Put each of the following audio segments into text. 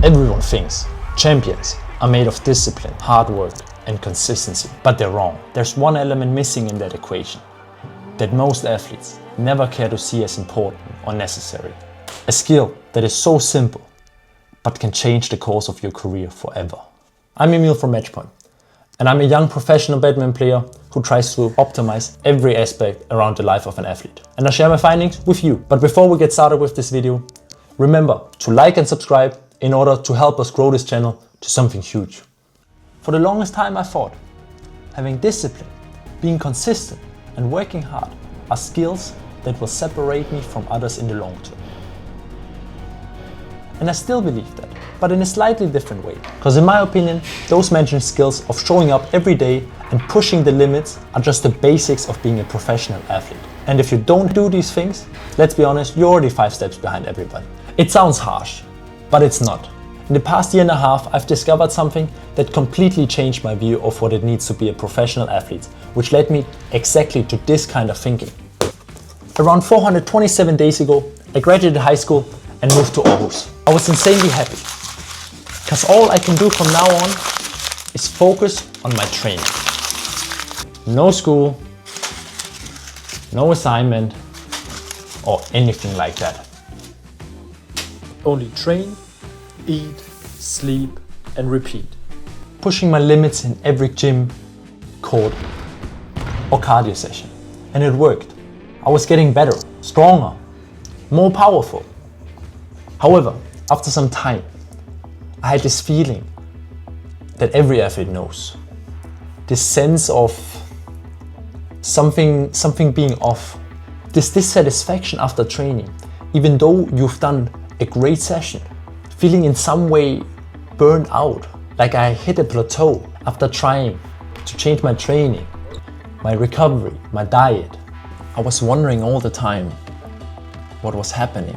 Everyone thinks champions are made of discipline, hard work and consistency, but they're wrong. There's one element missing in that equation that most athletes never care to see as important or necessary. A skill that is so simple, but can change the course of your career forever. I'm Emil from Matchpoint, and I'm a young professional badminton player who tries to optimize every aspect around the life of an athlete. And I share my findings with you. But before we get started with this video, remember to like and subscribe in order to help us grow this channel to something huge. For the longest time I thought having discipline, being consistent and working hard are skills that will separate me from others in the long term. And I still believe that, but in a slightly different way. Because in my opinion, those mentioned skills of showing up every day and pushing the limits are just the basics of being a professional athlete. And if you don't do these things, let's be honest, you're already 5 steps behind everybody. It sounds harsh, but it's not. In the past year and a half, I've discovered something that completely changed my view of what it needs to be a professional athlete, which led me exactly to this kind of thinking. Around 427 days ago, I graduated high school and moved to Aarhus. I was insanely happy, because all I can do from now on is focus on my training. No school, no assignment, or anything like that. Only train, eat, sleep, and repeat. Pushing my limits in every gym, court, or cardio session. And it worked. I was getting better, stronger, more powerful. However, after some time, I had this feeling that every athlete knows. This sense of something being off. This dissatisfaction after training, even though you've done a great session. Feeling in some way burned out, like I hit a plateau after trying to change my training, my recovery, my diet. I was wondering all the time what was happening,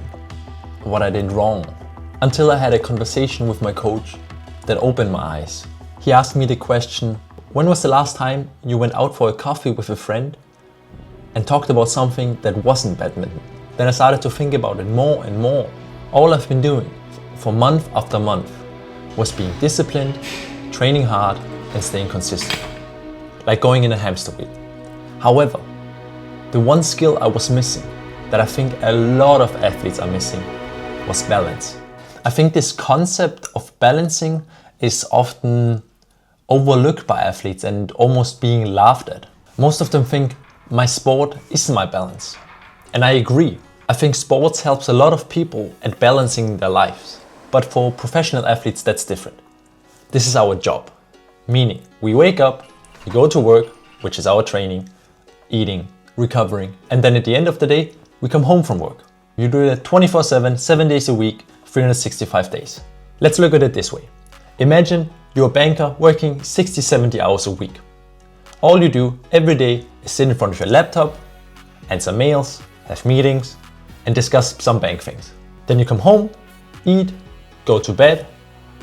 what I did wrong, until I had a conversation with my coach that opened my eyes. He asked me the question, when was the last time you went out for a coffee with a friend and talked about something that wasn't badminton? Then I started to think about it more and more. All I've been doing for month after month was being disciplined, training hard and staying consistent, like going in a hamster wheel. However, the one skill I was missing, that I think a lot of athletes are missing, was balance. I think this concept of balancing is often overlooked by athletes and almost being laughed at. Most of them think my sport is my balance. And I agree. I think sports helps a lot of people at balancing their lives. But for professional athletes, that's different. This is our job. Meaning, we wake up, we go to work, which is our training, eating, recovering, and then at the end of the day, we come home from work. You do that 24/7, 7 days a week, 365 days. Let's look at it this way. Imagine you're a banker working 60, 70 hours a week. All you do every day is sit in front of your laptop, answer mails, have meetings, and discuss some bank things. Then you come home, eat, go to bed,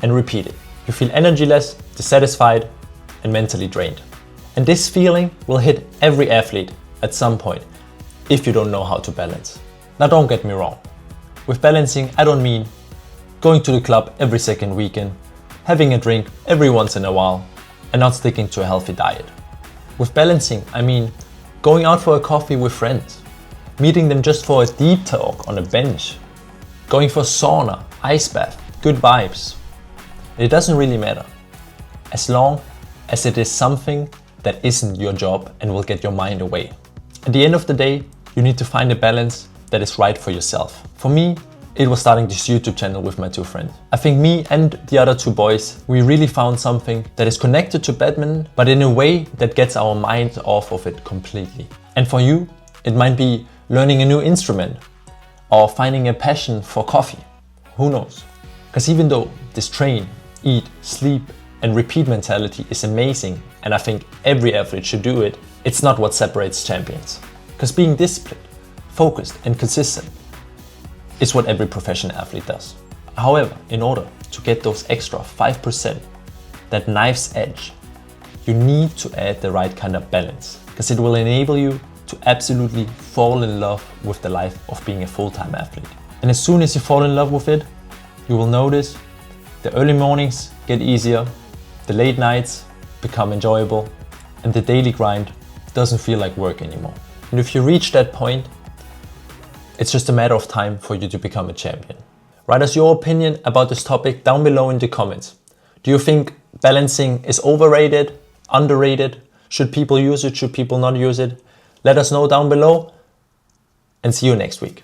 and repeat it. You feel energyless, dissatisfied, and mentally drained. And this feeling will hit every athlete at some point if you don't know how to balance. Now don't get me wrong. With balancing, I don't mean going to the club every second weekend, having a drink every once in a while, and not sticking to a healthy diet. With balancing, I mean going out for a coffee with friends, meeting them just for a deep talk on a bench, going for sauna, ice bath, good vibes. It doesn't really matter, as long as it is something that isn't your job and will get your mind away. At the end of the day, you need to find a balance that is right for yourself. For me, it was starting this YouTube channel with my 2 friends. I think me and the other 2 boys, we really found something that is connected to badminton, but in a way that gets our mind off of it completely. And for you, it might be learning a new instrument or finding a passion for coffee. Who knows? Because even though this train, eat, sleep, and repeat mentality is amazing, and I think every athlete should do it, it's not what separates champions. Because being disciplined, focused, and consistent is what every professional athlete does. However, in order to get those extra 5%, that knife's edge, you need to add the right kind of balance, because it will enable you to absolutely fall in love with the life of being a full-time athlete. And as soon as you fall in love with it, you will notice The early mornings get easier, the late nights become enjoyable, and the daily grind doesn't feel like work anymore. And if you reach that point, it's just a matter of time for you to become a champion. Write us your opinion about this topic down below in the comments. Do you think balancing is overrated, underrated? Should people use it? Should people not use it? Let us know down below, and see you next week.